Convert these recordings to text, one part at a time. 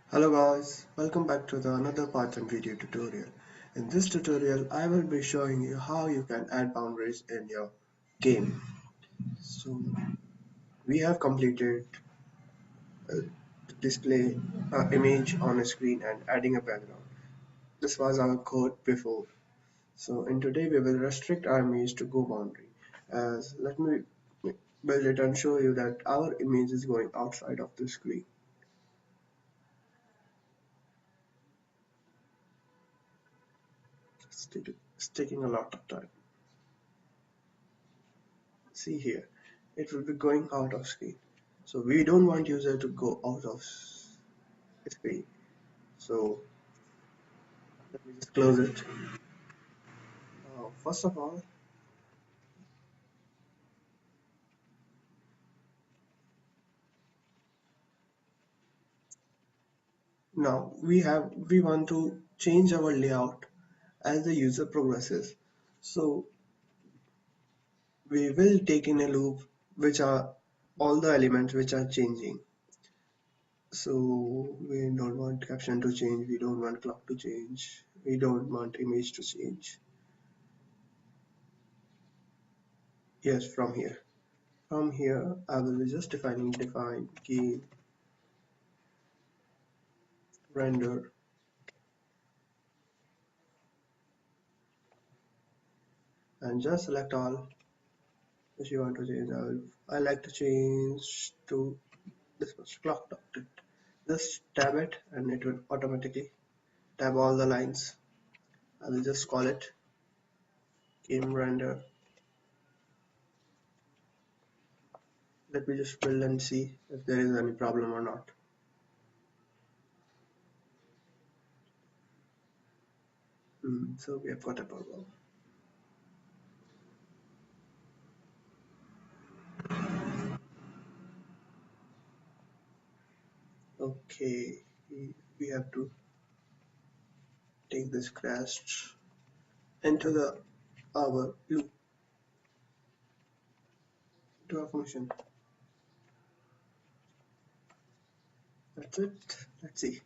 Hello guys, welcome back to the another Python video tutorial. In this tutorial, I will be showing you how you can add boundaries in your game. So we have completed the display image on a screen and adding a background. This was our code before. So in today we will restrict our image to go boundary. As let me build it and show you that our image is going outside of the screen. It's taking a lot of time. See here, it will be going out of screen. So we don't want user to go out of screen. So let me just close it. First of all, now we want to change our layout as the user progresses. So we will take in a loop which are all the elements which are changing. So we don't want caption to change, we don't want clock to change, we don't want image to change. Yes, from here. From here, I will be just define game render and just select all which you want to change. I like to change to this much clock dot. Just tab it and it will automatically tab all the lines. I will just call it game render. Let me just build and see if there is any problem or not. So we have got a problem. Okay, we have to take this crash into the our loop to a function. That's it. Let's see.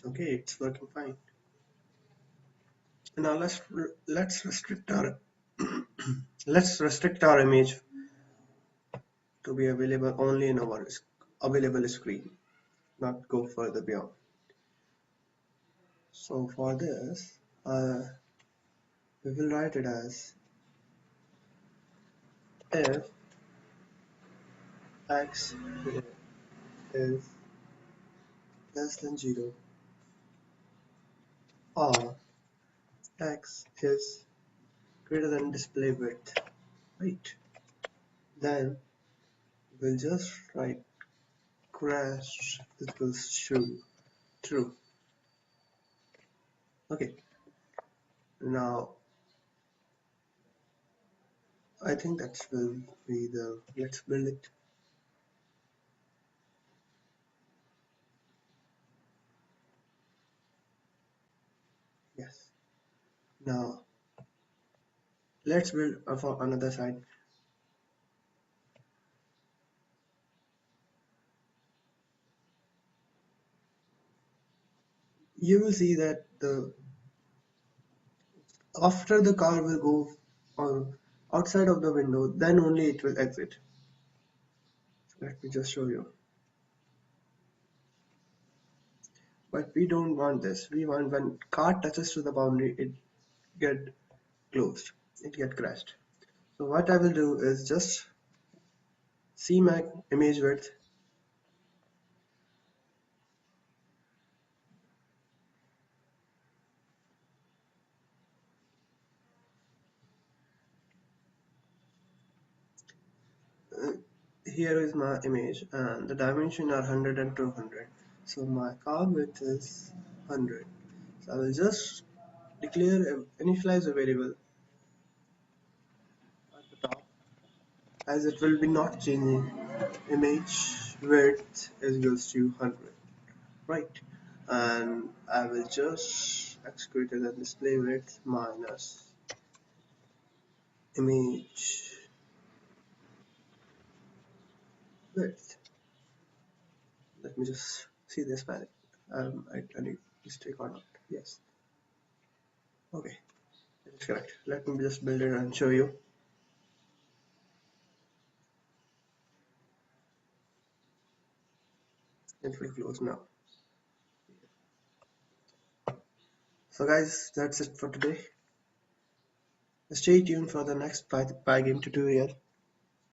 Okay, it's working fine. Now let's restrict our let's restrict our image to be available only in our available screen, not go further beyond. So for this, we will write it as if x is less than 0 or x is greater than display width, right? Then we'll just write crash equals true. Okay, now I think that will be the let's build it. Yes. Now let's build for another side. You will see that the after the car will go outside of the window, then only it will exit. So let me just show you. But we don't want this. We want when car touches to the boundary, it get closed, it get crashed. So what I will do is just see my image width. Uh, Here is my image and the dimension are 100 and 200. So my car width is 100. So I will just declare initialize a variable at the top as it will be not changing. Image width is equals to 100, right? And I will just execute it as display width minus image width. Let me just see this panel. Any mistake or not? Yes. Okay, that is correct. Let me just build it and show you. It will close now. So guys, that's it for today. Stay tuned for the next Pygame tutorial.